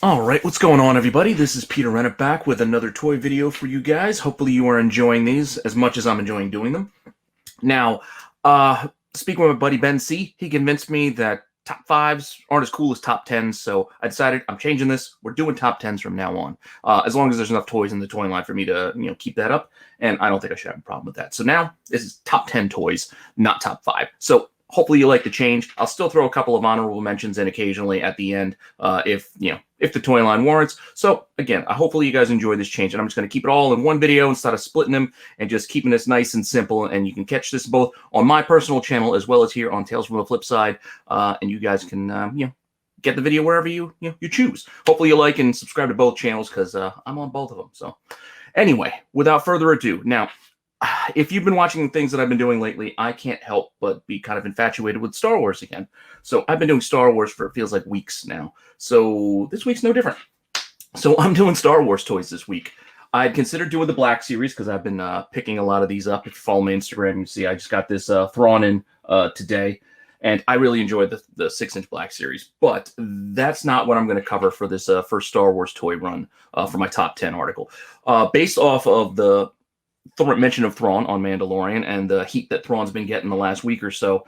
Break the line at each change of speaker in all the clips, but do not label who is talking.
Alright, what's going on everybody? This is Peter Renna back with another toy video for you guys. Hopefully you are enjoying these as much as I'm enjoying doing them. Now, speaking with my buddy Ben C, he convinced me that top 5s aren't as cool as top 10s, so I decided I'm changing this. We're doing top 10s from now on. As long as there's enough toys in the toy line for me to, keep that up, and I don't think I should have a problem with that. So now, this is top 10 toys, not top 5. So hopefully you like the change. I'll still throw a couple of honorable mentions in occasionally at the end if the toy line warrants. So again, hopefully you guys enjoy this change, and I'm just going to keep it all in one video instead of splitting them and just keeping this nice and simple. And you can catch this both on my personal channel as well as here on Tales from the Flip Side, and you guys can get the video wherever you choose. Hopefully you like and subscribe to both channels because I'm on both of them. So anyway, without further ado, now, if you've been watching the things that I've been doing lately, I can't help but be kind of infatuated with Star Wars again. So I've been doing Star Wars for, it feels like, weeks now. So this week's no different. So I'm doing Star Wars toys this week. I'd considered doing the Black Series because I've been picking a lot of these up. If you follow me on Instagram, you see I just got this Thrawn in today. And I really enjoyed the 6-inch Black Series. But that's not what I'm going to cover for this first Star Wars toy run for my top 10 article. Based off of the mention of Thrawn on Mandalorian and the heat that Thrawn's been getting the last week or so,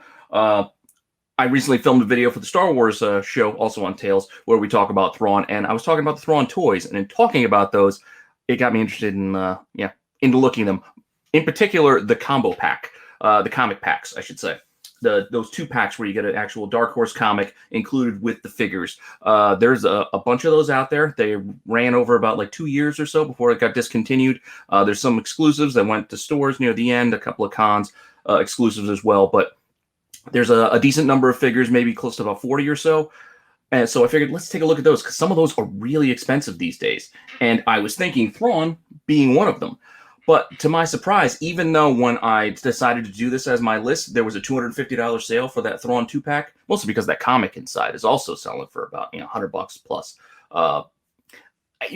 I recently filmed a video for the Star Wars show, also on Tales, where we talk about Thrawn, and I was talking about the Thrawn toys, and in talking about those, it got me interested in, into looking at them. In particular, the combo pack, the comic packs, I should say. Those 2 packs where you get an actual Dark Horse comic included with the figures. There's a bunch of those out there. They ran over about like 2 years or so before it got discontinued. There's some exclusives that went to stores near the end, a couple of cons exclusives as well, but there's a decent number of figures, maybe close to about 40 or so. And so I figured, let's take a look at those, because some of those are really expensive these days. And I was thinking Thrawn being one of them. But to my surprise, even though when I decided to do this as my list, there was a $250 sale for that Thrawn 2-pack, mostly because that comic inside is also selling for about $100 plus. I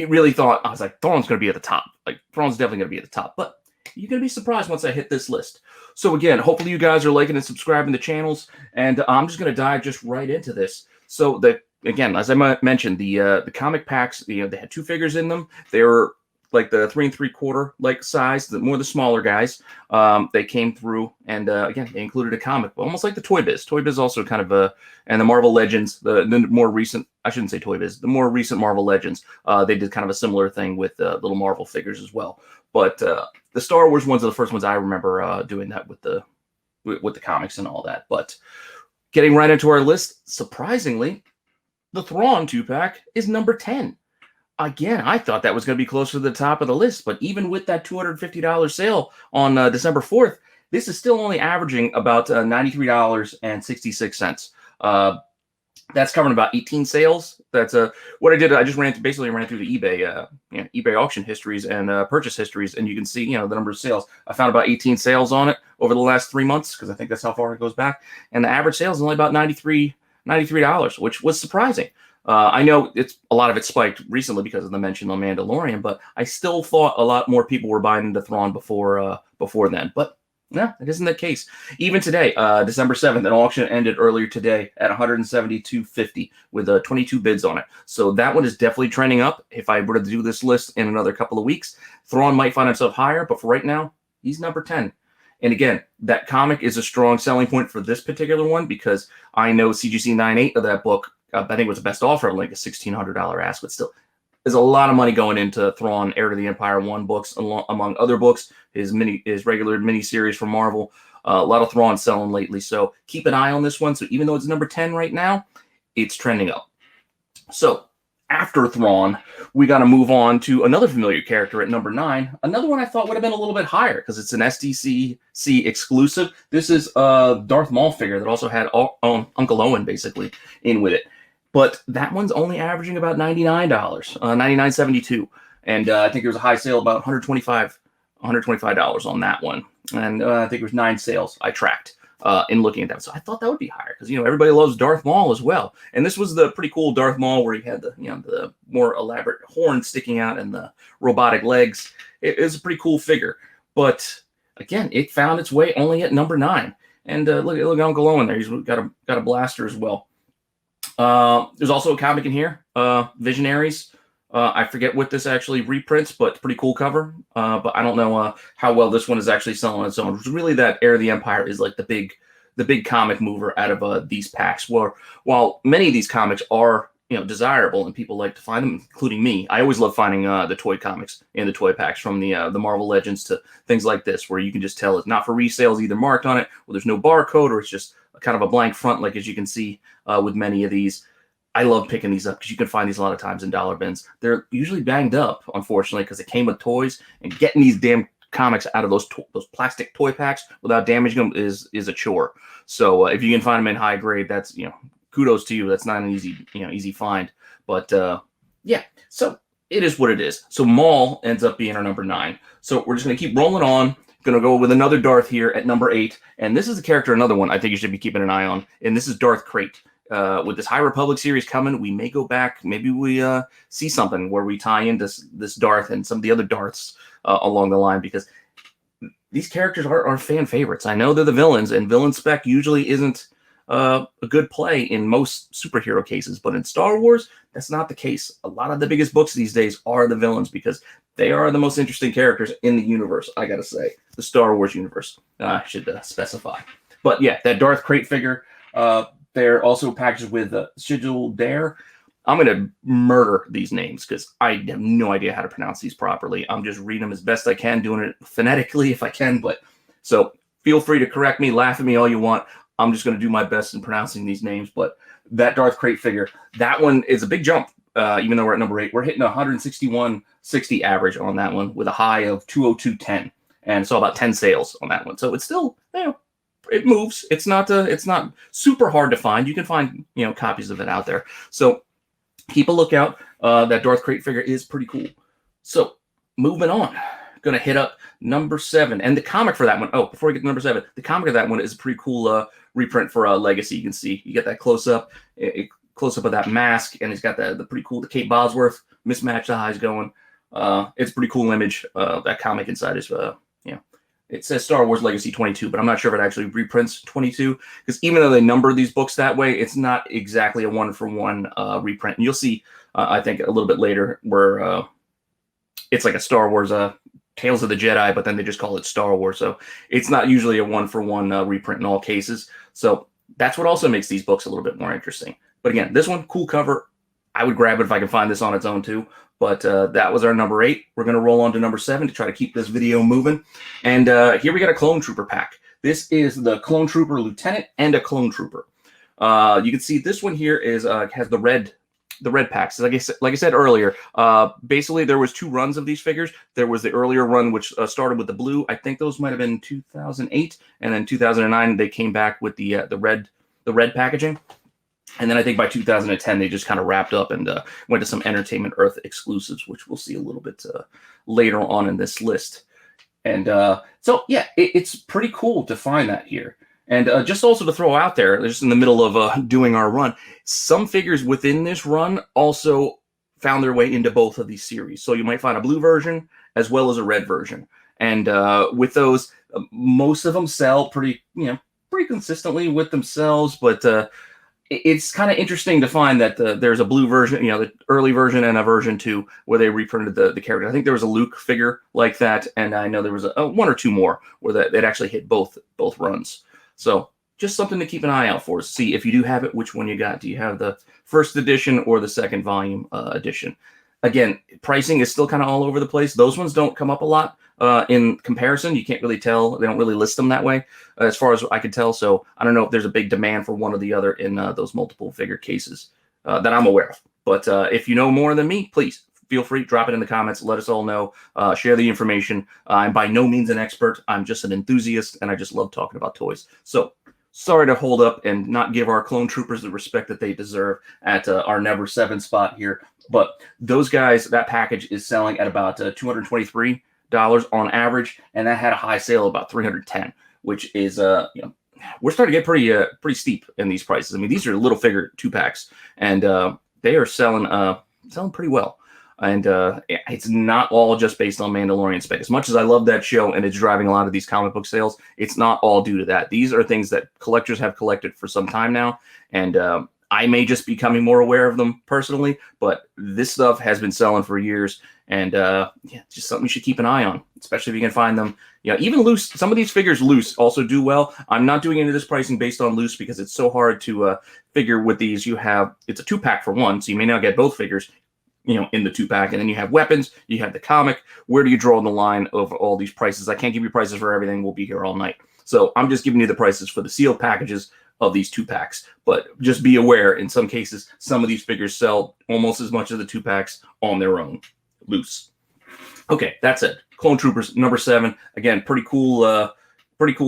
really thought, I was like, Thrawn's going to be at the top. Like, Thrawn's definitely going to be at the top. But you're going to be surprised once I hit this list. So again, hopefully you guys are liking and subscribing to channels, and I'm just going to dive just right into this. So again, as I mentioned, the comic packs, they had 2 figures in them. They were like the 3 3/4 like size, the smaller guys. They came through, and again, they included a comic, almost like the Toy Biz. Toy Biz also kind of and the Marvel Legends, the more recent, I shouldn't say Toy Biz, the more recent Marvel Legends, they did kind of a similar thing with little Marvel figures as well. But the Star Wars ones are the first ones I remember doing that with the comics and all that. But getting right into our list, surprisingly, the Thrawn 2-pack is number 10. Again, I thought that was going to be closer to the top of the list, but even with that $250 sale on December 4th, this is still only averaging about $93.66. That's covering about 18 sales. That's what I did. I just basically ran through the eBay auction histories and purchase histories, and you can see the number of sales. I found about 18 sales on it over the last 3 months, because I think that's how far it goes back, and the average sale is only about $93, which was surprising. I know a lot of it spiked recently because of the mention on Mandalorian, but I still thought a lot more people were buying into Thrawn before then. But no, it isn't the case. Even today, December 7th, an auction ended earlier today at $172.50 with 22 bids on it. So that one is definitely trending up. If I were to do this list in another couple of weeks, Thrawn might find himself higher, but for right now, he's number 10. And again, that comic is a strong selling point for this particular one, because I know CGC 9.8 of that book, I think it was the best offer, like a $1,600 ask, but still, there's a lot of money going into Thrawn Heir to the Empire 1 books, among other books, his regular mini-series from Marvel. A lot of Thrawn selling lately, so keep an eye on this one. So even though it's number 10 right now, it's trending up. So after Thrawn, we got to move on to another familiar character at number 9. Another one I thought would have been a little bit higher because it's an SDCC exclusive. This is a Darth Maul figure that also had Uncle Owen basically in with it. But that one's only averaging about $99, $99.72. And I think there was a high sale about $125 on that one. And I think it was 9 sales I tracked in looking at that. So I thought that would be higher because, everybody loves Darth Maul as well. And this was the pretty cool Darth Maul where he had the more elaborate horn sticking out and the robotic legs. It is a pretty cool figure. But again, it found its way only at number 9. And look at Uncle Owen there. He's got a blaster as well. There's also a comic in here, Visionaries. I forget what this actually reprints, but pretty cool cover. But I don't know how well this one is actually selling on its own. Really, that Heir of the Empire is like the big comic mover out of these packs. While many of these comics are desirable and people like to find them, including me, I always love finding the toy comics in the toy packs, from the Marvel Legends to things like this, where you can just tell it's not for resale, it's either marked on it, or there's no barcode, or it's just kind of a blank front, like as you can see with many of these. I love picking these up because you can find these a lot of times in dollar bins. They're usually banged up, unfortunately, because they came with toys, and getting these damn comics out of those plastic toy packs without damaging them is a chore. So if you can find them in high grade, that's kudos to you. That's not an easy find. But yeah, so it is what it is. So Maul ends up being our number 9. So we're just gonna keep rolling on. Gonna go with another Darth here at number 8, and this is a character, another one I think you should be keeping an eye on, and this is Darth Krayt. With this High Republic series coming, we may go back. Maybe we see something where we tie in this Darth and some of the other Darths along the line, because these characters are fan favorites. I know they're the villains, and villain spec usually isn't a good play in most superhero cases, but in Star Wars, that's not the case. A lot of the biggest books these days are the villains, because they are the most interesting characters in the universe, I gotta say. The Star Wars universe, I should specify. But yeah, that Darth Krayt figure, they're also packaged with Sigil Dare. I'm going to murder these names because I have no idea how to pronounce these properly. I'm just reading them as best I can, doing it phonetically if I can. But so feel free to correct me, laugh at me all you want. I'm just going to do my best in pronouncing these names. But that Darth Krayt figure, that one is a big jump. Even though we're at number 8, we're hitting 161.60 average on that one with a high of 202.10, and so about 10 sales on that one. So it's still, it moves. It's not super hard to find. You can find copies of it out there. So keep a lookout. That Darth Krayt figure is pretty cool. So moving on, gonna hit up number 7, and the comic for that one. Oh, before we get to number 7, the comic of that one is a pretty cool reprint for Legacy. You can see you get that close up of that mask, and he's got the pretty cool, the Kate Bosworth mismatched eyes going. It's a pretty cool image. That comic inside is it says Star Wars Legacy 22, but I'm not sure if it actually reprints 22, because even though they number these books that way, it's not exactly a one-for-one reprint. And you'll see, I think, a little bit later where it's like a Star Wars Tales of the Jedi, but then they just call it Star Wars. So it's not usually a one-for-one reprint in all cases. So that's what also makes these books a little bit more interesting. But again, this one, cool cover. I would grab it if I can find this on its own too. But that was our number 8. We're going to roll on to number 7 to try to keep this video moving. And here we got a Clone Trooper pack. This is the Clone Trooper Lieutenant and a Clone Trooper. You can see this one here is has the red packs. Like I said earlier, basically there was 2 runs of these figures. There was the earlier run, which started with the blue. I think those might have been 2008, and then 2009 they came back with the red packaging. And then I think by 2010, they just kind of wrapped up and went to some Entertainment Earth exclusives, which we'll see a little bit later on in this list. And so, yeah, it's pretty cool to find that here. And just also to throw out there, just in the middle of doing our run, some figures within this run also found their way into both of these series. So you might find a blue version as well as a red version. And with those, most of them sell pretty consistently with themselves, but it's kind of interesting to find that there's a blue version, the early version, and a version 2 where they reprinted the character. I think there was a Luke figure like that, and I know there was one or two more where that actually hit both runs. So just something to keep an eye out for. See if you do have it, which one you got. Do you have the first edition or the second volume edition? Again, pricing is still kind of all over the place. Those ones don't come up a lot in comparison. You can't really tell. They don't really list them that way as far as I could tell. So I don't know if there's a big demand for one or the other in those multiple figure cases that I'm aware of. But if you know more than me, please feel free, drop it in the comments. Let us all know. Share the information. I'm by no means an expert. I'm just an enthusiast, and I just love talking about toys. So sorry to hold up and not give our Clone Troopers the respect that they deserve at our number 7 spot here. But those guys, that package is selling at about $223 on average, and that had a high sale of about $310, which is we're starting to get pretty steep in these prices. I mean, these are little figure 2-packs, and they are selling pretty well. And it's not all just based on Mandalorian spec. As much as I love that show and it's driving a lot of these comic book sales, it's not all due to that. These are things that collectors have collected for some time now, and I may just be becoming more aware of them personally, but this stuff has been selling for years, and yeah, it's just something you should keep an eye on, especially if you can find them. You know, even loose. Some of these figures loose also do well. I'm not doing any of this pricing based on loose because it's so hard to figure with these. It's a 2-pack for one, so you may not get both figures, you know, in the 2-pack, and then you have weapons, you have the comic. Where do you draw the line of all these prices? I can't give you prices for everything. We'll be here all night. So I'm just giving you the prices for the sealed packages of these 2-packs. But just be aware, in some cases, some of these figures sell almost as much as the 2-packs on their own, loose. Okay, that's it. Clone Troopers number 7. Again, pretty cool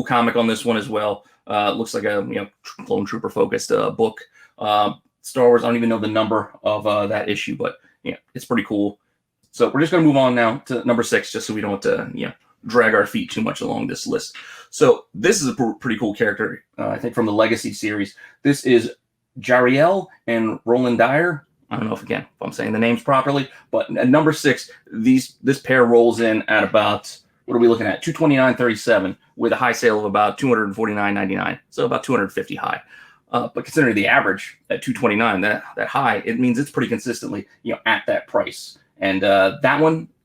comic on this one as well. Looks like a clone trooper focused book. Star Wars. I don't even know the number of that issue, but yeah, it's pretty cool. So we're just going to move on now to number 6, just so we don't drag our feet too much along this list. So this is a pretty cool character, I think, from the Legacy series. This is Jariel and Roland Dyer. I don't know if I'm saying the names properly, but at number 6, this pair rolls in at about, what are we looking at? $229.37 with a high sale of about $249.99, so about $250 high. But considering the average at $229, that high, it means it's pretty consistently at that price. And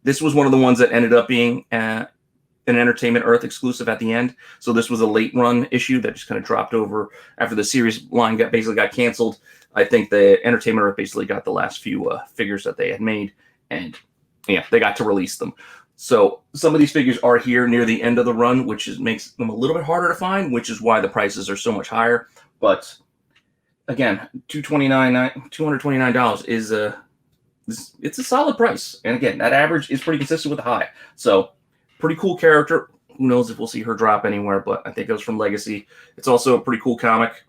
this was one of the ones that ended up being an Entertainment Earth exclusive at the end. So this was a late run issue that just kind of dropped over after the series line basically got canceled. I think the Entertainment Earth basically got the last few figures that they had made, and they got to release them. So some of these figures are here near the end of the run, which makes them a little bit harder to find, which is why the prices are so much higher. But again, $229 is it's a solid price, and again, that average is pretty consistent with the high. So pretty cool character. Who knows if we'll see her drop anywhere? But I think it was from Legacy. It's also a pretty cool comic.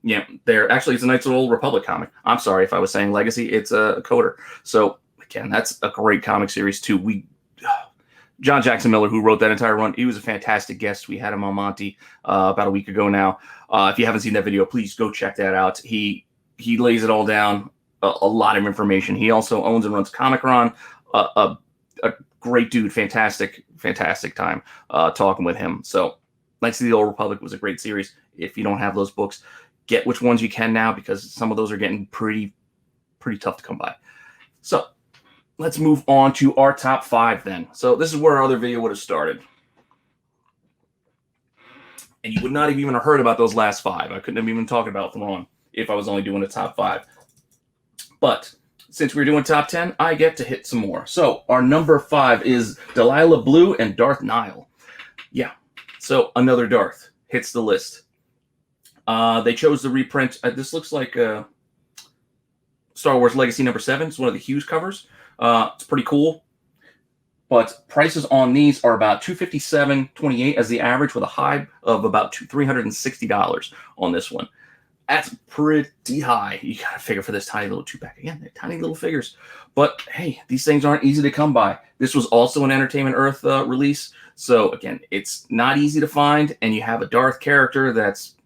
Yeah, it's a Knights of the Old Republic comic. I'm sorry if I was saying Legacy. It's a Coder. So again, that's a great comic series too. John Jackson Miller, who wrote that entire run, he was a fantastic guest. We had him on Monty about a week ago now. If you haven't seen that video, please go check that out. He lays it all down, a lot of information. He also owns and runs Comic-Con. A great dude, fantastic time talking with him. So Knights of the Old Republic was a great series. If you don't have those books, get which ones you can now, because some of those are getting pretty tough to come by. So let's move on to our top 5 then. So this is where our other video would have started. And you would not have even heard about those last 5. I couldn't have even talked about Thrawn if I was only doing the top 5. But since we're doing top 10, I get to hit some more. So our number 5 is Delilah Blue and Darth Nihil. Yeah, so another Darth hits the list. They chose the reprint. This looks like Star Wars Legacy number 7. It's one of the Hughes covers. It's pretty cool. But prices on these are about $257.28 as the average, with a high of about $360 on this one. That's pretty high. You got to figure for this tiny little 2-pack. Again, they're tiny little figures. But hey, these things aren't easy to come by. This was also an Entertainment Earth release. So again, it's not easy to find. And you have a Darth character that's,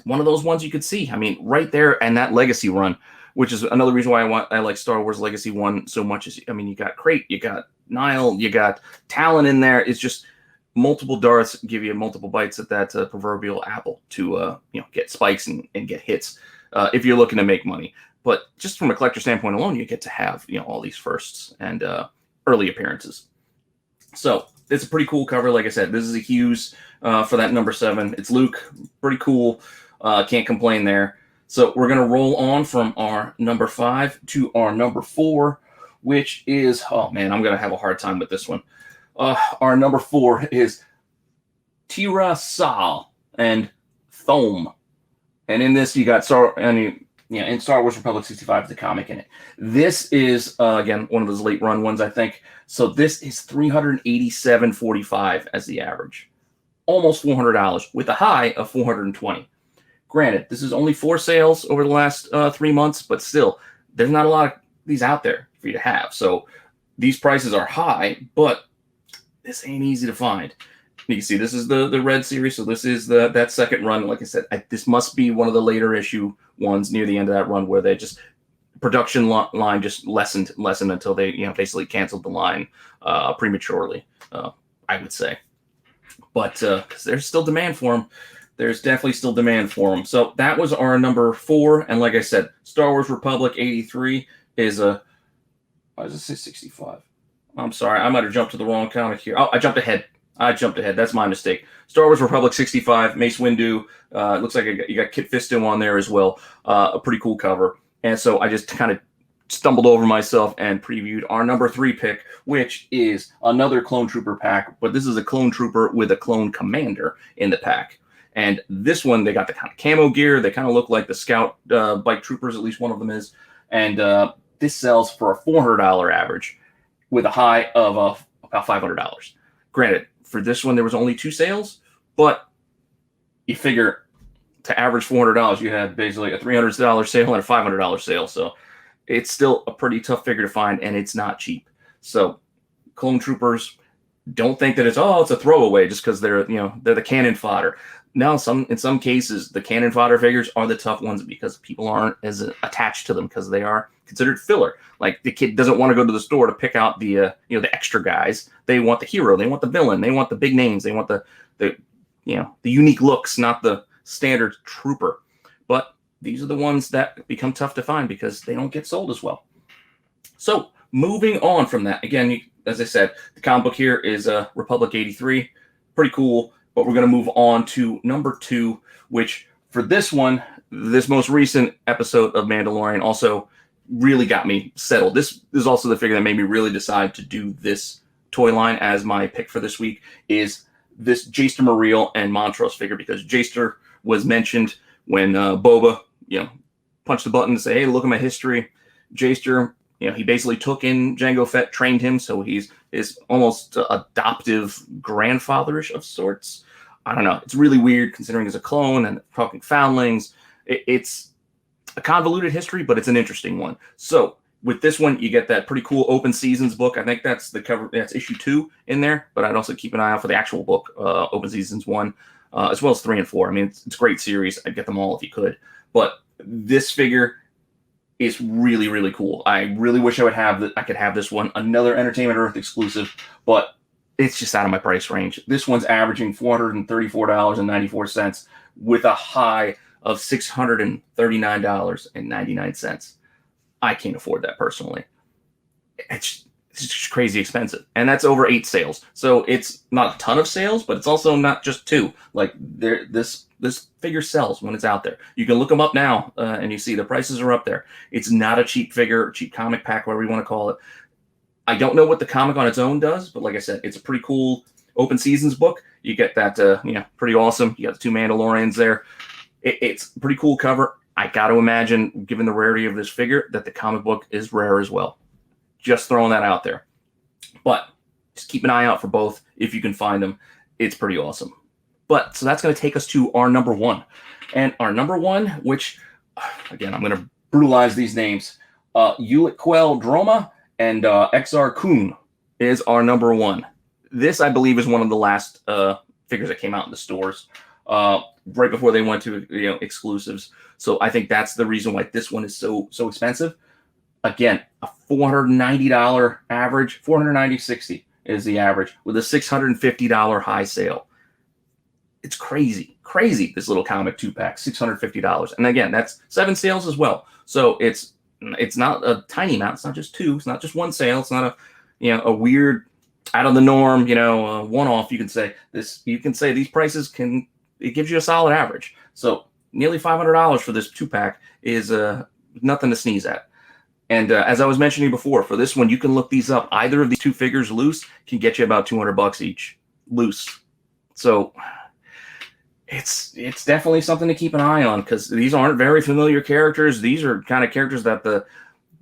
one of those ones you could see. I mean, right there, and that Legacy run, which is another reason why I like Star Wars Legacy 1 so much. You got Crate, you got Nihil, you got Talon in there. It's just multiple Darths give you multiple bites at that proverbial apple to get spikes and get hits if you're looking to make money. But just from a collector standpoint alone, you get to have all these firsts and early appearances. So it's a pretty cool cover. Like I said, this is a Hughes for that number 7. It's Luke, pretty cool. Can't complain there. So we're going to roll on from our number 5 to our number 4, which is, oh man, I'm going to have a hard time with this one. Our number 4 is Tira Sal and Thome. And in this, you got in Star Wars Republic 65, the comic in it. This is, again, one of those late run ones, I think. So this is $387.45 as the average. Almost $400 with a high of $420. Granted, this is only 4 sales over the last 3 months, but still, there's not a lot of these out there for you to have. So these prices are high, but this ain't easy to find. You can see this is the red series, so this is that second run. Like I said, this must be one of the later issue ones near the end of that run where they just production line just lessened until they basically canceled the line prematurely. I would say, but because there's still demand for them. there's definitely still demand for them. So that was our number 4. And like I said, Star Wars Republic 83 is a, why does it say 65? I'm sorry, I might have jumped to the wrong comic here. Oh, I jumped ahead. That's my mistake. Star Wars Republic 65, Mace Windu. It looks like you got Kit Fisto on there as well. A pretty cool cover. And so I just kind of stumbled over myself and previewed our number 3 pick, which is another Clone Trooper pack, but this is a Clone Trooper with a Clone Commander in the pack. And this one, they got the kind of camo gear. They kind of look like the Scout Bike Troopers, at least one of them is. And this sells for a $400 average with a high of about $500. Granted, for this one, there was only 2 sales, but you figure to average $400, you had basically a $300 sale and a $500 sale. So it's still a pretty tough figure to find, and it's not cheap. So Clone Troopers, don't think that it's a throwaway just because they're the cannon fodder. No, in some cases, the cannon fodder figures are the tough ones because people aren't as attached to them because they are considered filler. Like the kid doesn't want to go to the store to pick out the the extra guys. They want the hero, they want the villain, they want the big names, they want the unique looks, not the standard trooper. But these are the ones that become tough to find because they don't get sold as well. So moving on from that, again, as I said, the comic book here is Republic 83, pretty cool. But we're going to move on to number 2, which for this one, this most recent episode of Mandalorian also really got me settled. This is also the figure that made me really decide to do this toy line as my pick for this week, is this Jaster Muriel and Montrose figure, because Jaster was mentioned when Boba, punched the button to say, hey, look at my history. Jaster, he basically took in Jango Fett, trained him, so he's almost adoptive grandfatherish of sorts. I don't know. It's really weird considering he's a clone and talking foundlings. It's a convoluted history, but it's an interesting one. So with this one, you get that pretty cool Open Seasons book. I think that's the cover. That's issue 2 in there, but I'd also keep an eye out for the actual book, Open Seasons 1, as well as 3 and 4. I mean, it's a great series. I'd get them all if you could. But this figure is really, really cool. I really wish I could have this one, another Entertainment Earth exclusive, but it's just out of my price range. This one's averaging $434.94 with a high of $639.99. I can't afford that personally. It's just crazy expensive, and that's over 8 sales. So it's not a ton of sales, but it's also not just 2. Like this figure sells when it's out there. You can look them up now, and you see the prices are up there. It's not a cheap figure, cheap comic pack, whatever you want to call it. I don't know what the comic on its own does, but like I said, it's a pretty cool Open Seasons book. You get that, pretty awesome. You got the 2 Mandalorians there. It's a pretty cool cover. I got to imagine, given the rarity of this figure, that the comic book is rare as well. Just throwing that out there. But just keep an eye out for both if you can find them. It's pretty awesome. But so that's going to take us to our number 1. And our number 1, which, again, I'm going to brutalize these names. Ulic Quell Droma and XR Kun is our number 1. This, I believe, is one of the last figures that came out in the stores right before they went to exclusives. So I think that's the reason why this one is so expensive. Again, a $490 average, $490.60 is the average, with a $650 high sale. It's crazy, this little comic 2-pack, $650. And again, that's 7 sales as well. So it's not a tiny amount. It's not just 2. It's not just 1 sale. It's not a weird, out of the norm, one-off. You can say this. You can say these prices it gives you a solid average. So nearly $500 for this 2-pack is nothing to sneeze at. And as I was mentioning before, for this one, you can look these up. Either of these 2 figures loose can get you about $200 each loose. So it's definitely something to keep an eye on, because these aren't very familiar characters. These are kind of characters that the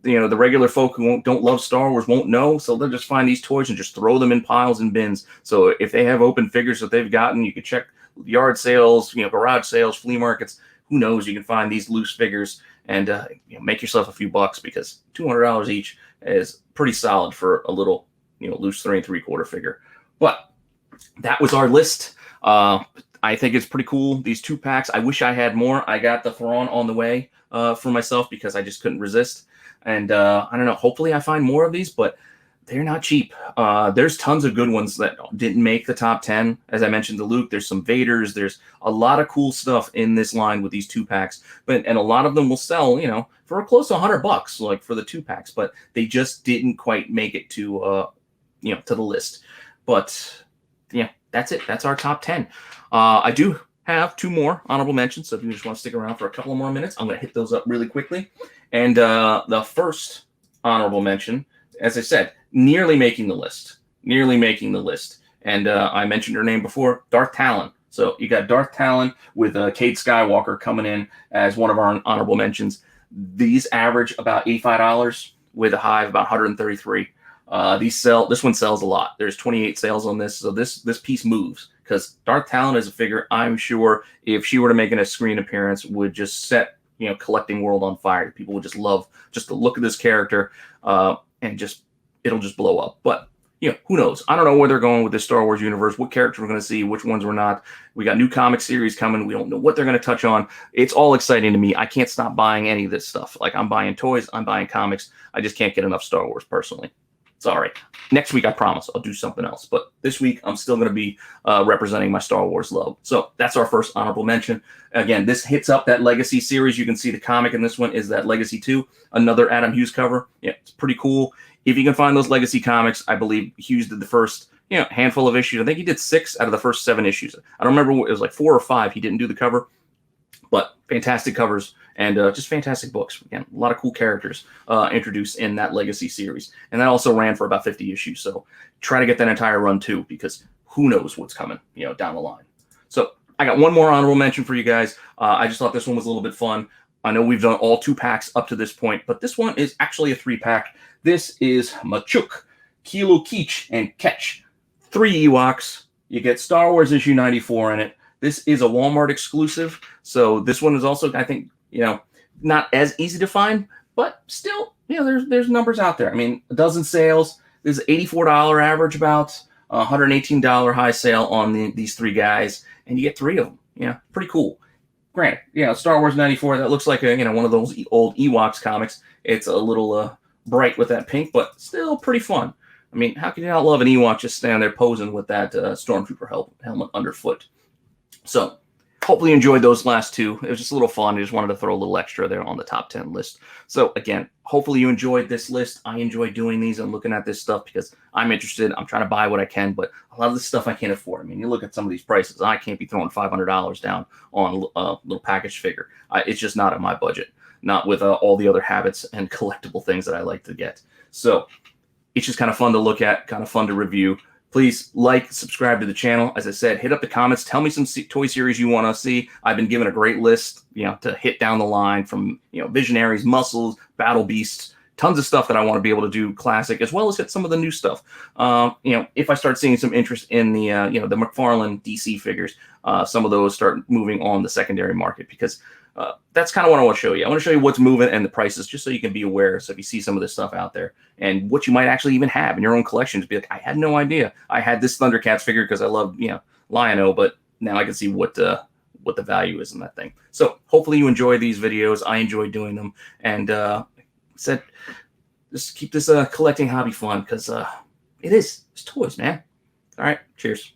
regular folk who don't love Star Wars won't know. So they'll just find these toys and just throw them in piles and bins. So if they have open figures that they've gotten, you can check yard sales, garage sales, flea markets. Who knows? You can find these loose figures and make yourself a few bucks, because $200 each is pretty solid for a little loose 3 3/4 figure. But that was our list. I think it's pretty cool, these 2-packs. I wish I had more. I got the Thrawn on the way for myself because I just couldn't resist. And I don't know, hopefully I find more of these, but they're not cheap. There's tons of good ones that didn't make the top 10. As I mentioned to Luke, there's some Vaders. There's a lot of cool stuff in this line with these 2-packs, and a lot of them will sell, for close to $100, like for the 2-packs, but they just didn't quite make it to, to the list. But yeah, that's it. That's our top 10. I do have 2 more honorable mentions, so if you just want to stick around for a couple of more minutes, I'm going to hit those up really quickly. And the first honorable mention, as I said, nearly making the list. And I mentioned her name before, Darth Talon. So you got Darth Talon with Cade Skywalker coming in as one of our honorable mentions. These average about $85 with a high of about 133. This one sells a lot. There's 28 sales on this, so this piece moves because Darth Talon is a figure I'm sure if she were to make a screen appearance would just set collecting world on fire. People would just love just the look of this character, and it'll just blow up. But who knows? I don't know where they're going with this Star Wars universe, what characters we're going to see, which ones we're not. We got new comic series coming. We don't know what they're going to touch on. It's all exciting to me. I can't stop buying any of this stuff. Like, I'm buying toys, I'm buying comics. I just can't get enough Star Wars personally. Sorry. Next week, I promise, I'll do something else. But this week, I'm still going to be representing my Star Wars love. So that's our first honorable mention. Again, this hits up that Legacy series. You can see the comic in this one is that Legacy 2, another Adam Hughes cover. Yeah, it's pretty cool. If you can find those Legacy comics, I believe Hughes did the first handful of issues. I think he did 6 out of the first 7 issues. I don't remember, it was like 4 or 5. He didn't do the cover. But fantastic covers and just fantastic books. Again, a lot of cool characters introduced in that Legacy series. And that also ran for about 50 issues. So try to get that entire run too, because who knows what's coming, down the line. So I got one more honorable mention for you guys. I just thought this one was a little bit fun. I know we've done all 2-packs up to this point, but this one is actually a 3-pack. This is Machuk, Kilo Keech, and Ketch. 3 Ewoks. You get Star Wars issue 94 in it. This is a Walmart exclusive, so this one is also, I think, not as easy to find, but still, there's numbers out there. I mean, a dozen sales. This is $84 average, about $118 high sale on these 3 guys, and you get 3 of them. Yeah, pretty cool. Granted, Star Wars 94. That looks like one of those old Ewoks comics. It's a little bright with that pink, but still pretty fun. I mean, how can you not love an Ewok just standing there posing with that Stormtrooper helmet underfoot? So hopefully you enjoyed those last 2. It was just a little fun. I just wanted to throw a little extra there on the top 10 list. So again, hopefully you enjoyed this list. I enjoy doing these and looking at this stuff because I'm interested. I'm trying to buy what I can, but a lot of this stuff I can't afford. I mean, you look at some of these prices. I can't be throwing $500 down on a little package figure. It's just not in my budget, not with all the other habits and collectible things that I like to get. So it's just kind of fun to look at, kind of fun to review. Please like, subscribe to the channel. As I said, hit up the comments. Tell me some toy series you want to see. I've been given a great list, to hit down the line from, Visionaries, Muscles, Battle Beasts, tons of stuff that I want to be able to do classic, as well as hit some of the new stuff. If I start seeing some interest in the, the McFarlane DC figures, some of those start moving on the secondary market because that's kind of what I want to show you. I want to show you what's moving and the prices, just so you can be aware. So if you see some of this stuff out there and what you might actually even have in your own collection, to be like, I had no idea I had this Thundercats figure because I love, Lion-O, but now I can see what the value is in that thing. So hopefully you enjoy these videos. I enjoy doing them, and said just keep this collecting hobby fun because it's toys, man. All right, cheers.